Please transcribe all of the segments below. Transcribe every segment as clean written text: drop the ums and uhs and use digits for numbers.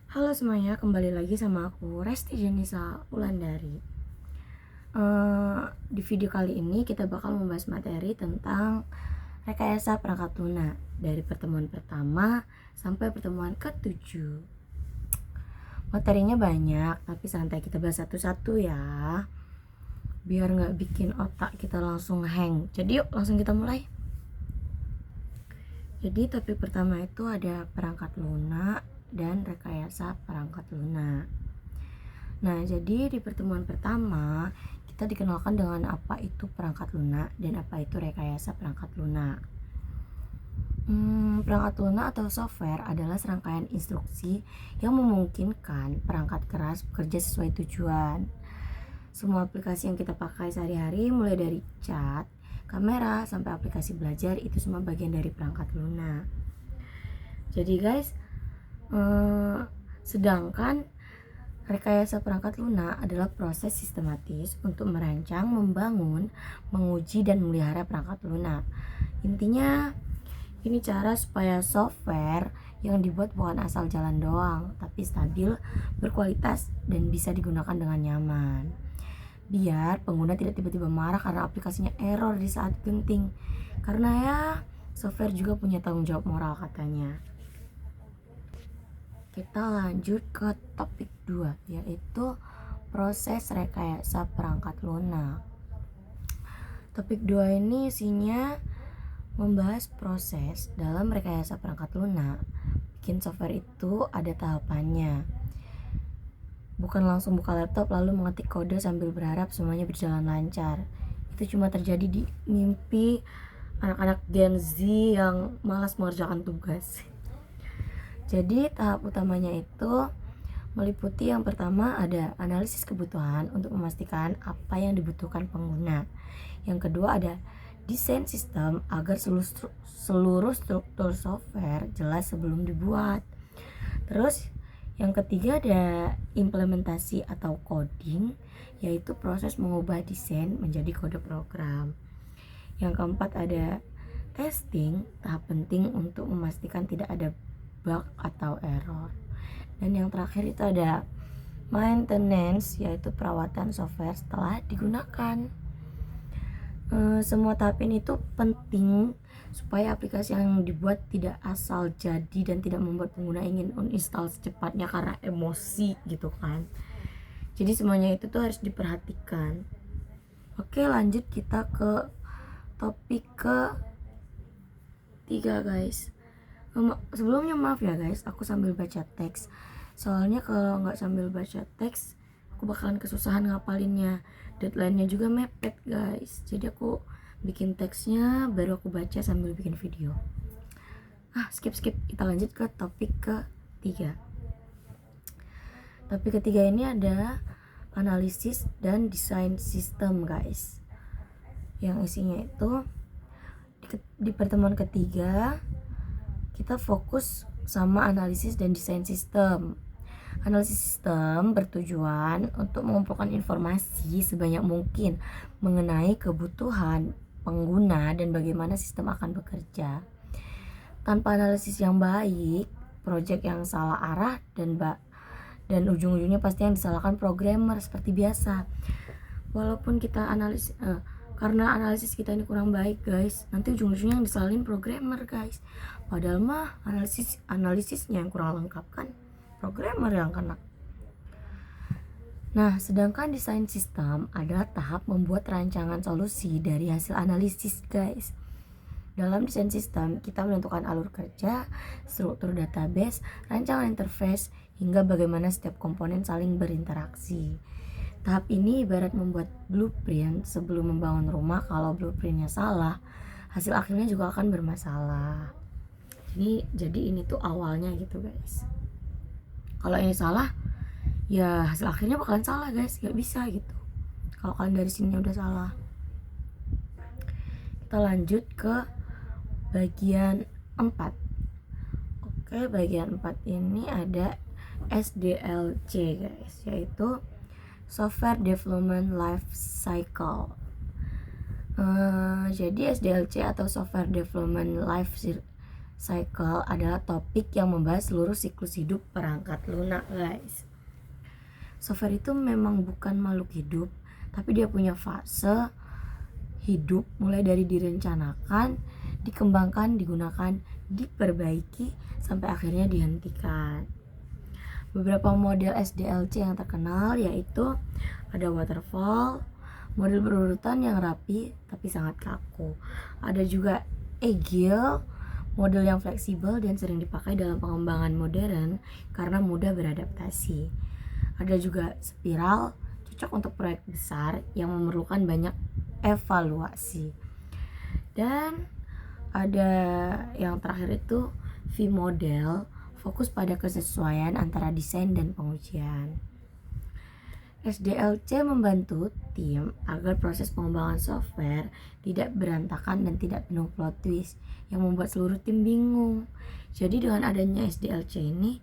Halo semuanya, kembali lagi sama aku Resti Janisa Wulandari. Di video kali ini kita bakal membahas materi tentang rekayasa perangkat lunak dari pertemuan pertama sampai pertemuan ke-7. Materinya banyak, tapi santai kita bahas satu-satu ya, biar nggak bikin otak kita langsung hang. Jadi yuk langsung kita mulai. Jadi topik pertama itu ada perangkat lunak dan rekayasa perangkat lunak. Nah, jadi di pertemuan pertama kita dikenalkan dengan apa itu perangkat lunak dan apa itu rekayasa perangkat lunak. Perangkat lunak atau software adalah serangkaian instruksi yang memungkinkan perangkat keras bekerja sesuai tujuan. Semua aplikasi yang kita pakai sehari-hari, mulai dari chat, kamera, sampai aplikasi belajar, itu semua bagian dari perangkat lunak. Jadi guys, sedangkan rekayasa perangkat lunak adalah proses sistematis untuk merancang, membangun, menguji, dan memelihara perangkat lunak. Intinya, ini cara supaya software yang dibuat bukan asal jalan doang, tapi stabil, berkualitas, dan bisa digunakan dengan nyaman. Biar pengguna tidak tiba-tiba marah karena aplikasinya error di saat genting. Karena ya, software juga punya tanggung jawab moral katanya. Kita lanjut ke topik 2, yaitu proses rekayasa perangkat lunak. Topik 2 ini isinya membahas proses dalam rekayasa perangkat lunak. Bikin software itu ada tahapannya. Bukan langsung buka laptop lalu mengetik kode sambil berharap semuanya berjalan lancar. Itu cuma terjadi di mimpi anak-anak Gen Z yang malas mengerjakan tugas. Jadi tahap utamanya itu meliputi yang pertama ada analisis kebutuhan untuk memastikan apa yang dibutuhkan pengguna. Yang kedua ada desain sistem agar seluruh struktur software jelas sebelum dibuat. Terus yang ketiga ada implementasi atau coding, yaitu proses mengubah desain menjadi kode program. Yang keempat ada testing, tahap penting untuk memastikan tidak ada bug atau error. Dan yang terakhir itu ada maintenance, yaitu perawatan software setelah digunakan. Semua tahap ini tuh penting supaya aplikasi yang dibuat tidak asal jadi dan tidak membuat pengguna ingin uninstall secepatnya karena emosi gitu kan. Jadi semuanya itu tuh harus diperhatikan. Oke, lanjut kita ke topik ke-3 guys. Sebelumnya maaf ya guys, aku sambil baca teks. Soalnya kalau nggak sambil baca teks, aku bakalan kesusahan ngapalinnya. Deadline-nya juga mepet guys. Jadi aku bikin teksnya baru aku baca sambil bikin video. Skip. Kita lanjut ke topik ke-3. Topik ketiga ini ada analisis dan desain sistem guys. Yang isinya itu di pertemuan ketiga kita fokus sama analisis dan desain sistem. Analisis sistem bertujuan untuk mengumpulkan informasi sebanyak mungkin mengenai kebutuhan pengguna dan bagaimana sistem akan bekerja. Tanpa analisis yang baik, proyek yang salah arah dan ujung-ujungnya pasti yang disalahkan programmer seperti biasa. Walaupun kita karena analisis kita ini kurang baik guys, nanti ujung-ujungnya yang disalahin programmer guys. Padahal mah analisisnya yang kurang lengkap kan, programmer yang kena. Nah, sedangkan desain sistem adalah tahap membuat rancangan solusi dari hasil analisis guys. Dalam desain sistem, kita menentukan alur kerja, struktur database, rancangan interface, hingga bagaimana setiap komponen saling berinteraksi. Tahap ini ibarat membuat blueprint sebelum membangun rumah. Kalau blueprintnya salah, hasil akhirnya juga akan bermasalah. Jadi ini tuh awalnya gitu guys. Kalau ini salah, ya hasil akhirnya bakalan salah guys. Gak bisa gitu kalau kalian dari sini udah salah. Kita lanjut ke bagian 4. Oke, bagian 4 ini ada SDLC guys, yaitu Software Development Life Cycle. Jadi SDLC atau Software Development Life cycle adalah topik yang membahas seluruh siklus hidup perangkat lunak, guys. Software itu memang bukan makhluk hidup, tapi dia punya fase hidup mulai dari direncanakan, dikembangkan, digunakan, diperbaiki, sampai akhirnya dihentikan. Beberapa model SDLC yang terkenal yaitu ada waterfall, model berurutan yang rapi tapi sangat kaku. Ada juga agile, model yang fleksibel dan sering dipakai dalam pengembangan modern karena mudah beradaptasi. Ada juga spiral, cocok untuk proyek besar yang memerlukan banyak evaluasi. Dan ada yang terakhir itu V-model, fokus pada kesesuaian antara desain dan pengujian. SDLC membantu tim agar proses pengembangan software tidak berantakan dan tidak penuh plot twist yang membuat seluruh tim bingung. Jadi dengan adanya SDLC ini,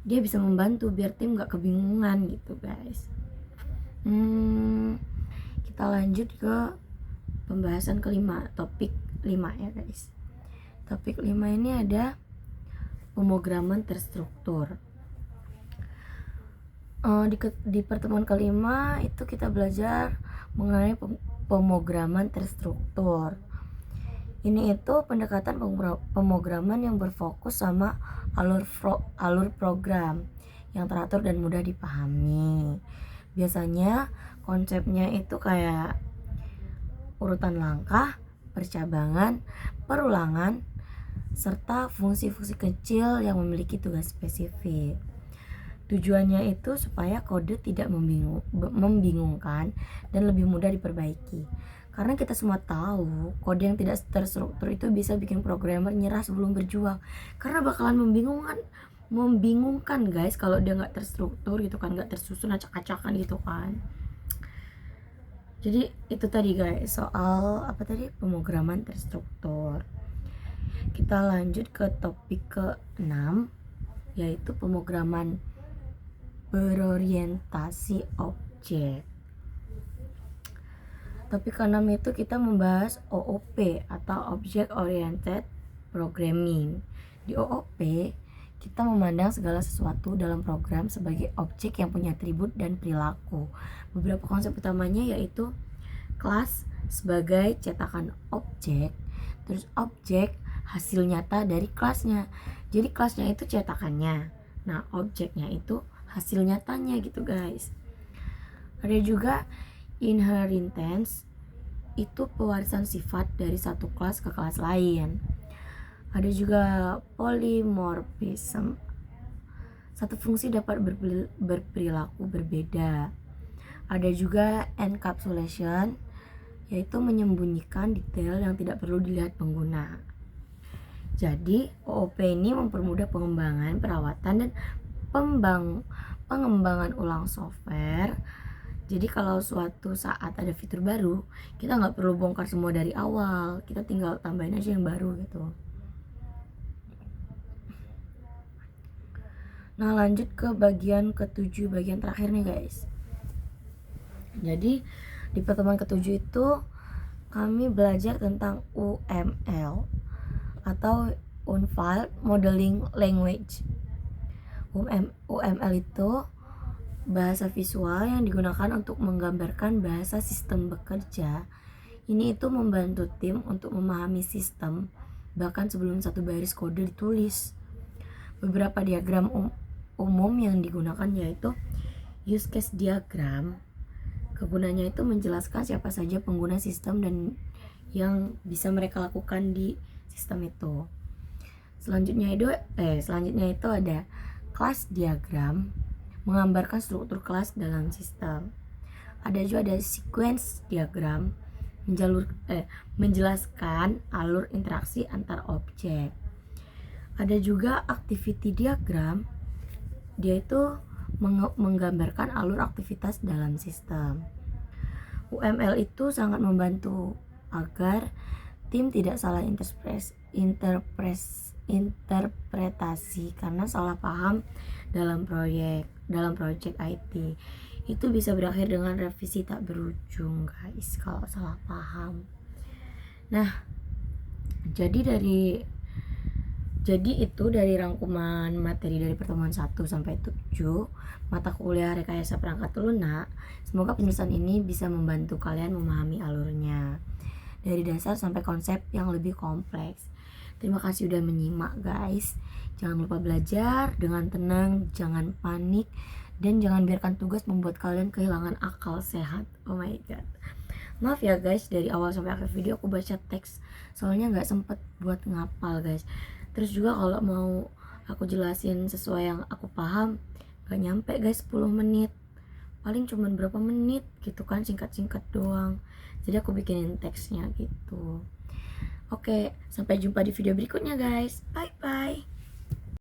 dia bisa membantu biar tim gak kebingungan gitu, guys. Kita lanjut ke pembahasan kelima, topik 5 ya, guys. Topik 5 ini ada pemrograman terstruktur. Di pertemuan kelima itu kita belajar mengenai pemrograman terstruktur. Ini itu pendekatan pemrograman yang berfokus sama alur program yang teratur dan mudah dipahami. Biasanya konsepnya itu kayak urutan langkah, percabangan, perulangan, serta fungsi-fungsi kecil yang memiliki tugas spesifik. Tujuannya itu supaya kode tidak membingungkan dan lebih mudah diperbaiki. Karena kita semua tahu kode yang tidak terstruktur itu bisa bikin programmer nyerah sebelum berjuang. Karena bakalan membingungkan guys kalau dia nggak terstruktur gitu kan, nggak tersusun acak-acakan gitu kan. Jadi itu tadi guys soal pemrograman terstruktur. Kita lanjut ke topik ke-6 yaitu pemrograman berorientasi objek. Topik ke-6 itu kita membahas OOP atau Object Oriented Programming. Di OOP kita memandang segala sesuatu dalam program sebagai objek yang punya atribut dan perilaku. Beberapa konsep utamanya yaitu kelas sebagai cetakan objek, terus objek hasil nyata dari kelasnya. Jadi kelasnya itu cetakannya, nah objeknya itu hasil nyatanya gitu guys. Ada juga inheritance, itu pewarisan sifat dari satu kelas ke kelas lain. Ada juga polymorphism, satu fungsi dapat berperilaku berbeda. Ada juga encapsulation, yaitu menyembunyikan detail yang tidak perlu dilihat pengguna. Jadi OOP ini mempermudah pengembangan, perawatan, dan pengembangan ulang software. Jadi kalau suatu saat ada fitur baru, kita nggak perlu bongkar semua dari awal, kita tinggal tambahin aja yang baru gitu. Nah lanjut ke bagian ke-7, bagian terakhir nih guys. Jadi di pertemuan ke-7 itu kami belajar tentang UML atau Unified Modeling Language. UML itu bahasa visual yang digunakan untuk menggambarkan bahasa sistem bekerja. Ini itu membantu tim untuk memahami sistem bahkan sebelum satu baris kode ditulis. Beberapa diagram umum yang digunakan yaitu use case diagram. Kegunaannya itu menjelaskan siapa saja pengguna sistem dan yang bisa mereka lakukan di sistem itu. Selanjutnya itu ada class diagram, menggambarkan struktur kelas dalam sistem. Ada juga ada sequence diagram, menjelaskan alur interaksi antar objek. Ada juga activity diagram, dia itu menggambarkan alur aktivitas dalam sistem. UML itu sangat membantu agar tim tidak salah interpretasi karena salah paham dalam proyek IT. Itu bisa berakhir dengan revisi tak berujung guys kalau salah paham. Nah, jadi dari Jadi itu dari rangkuman materi dari pertemuan 1 sampai 7 mata kuliah rekayasa perangkat lunak. Semoga penjelasan ini bisa membantu kalian memahami alurnya dari dasar sampai konsep yang lebih kompleks. Terima kasih udah menyimak guys. Jangan lupa belajar dengan tenang, jangan panik, dan jangan biarkan tugas membuat kalian kehilangan akal sehat. Oh my god. Maaf ya guys, dari awal sampai akhir video aku baca teks, soalnya nggak sempet buat ngapal guys. Terus juga kalau mau aku jelasin sesuai yang aku paham, gak nyampe guys 10 menit, paling cuman berapa menit gitu kan, singkat-singkat doang. Jadi aku bikinin teksnya gitu. Oke, sampai jumpa di video berikutnya guys. Bye bye.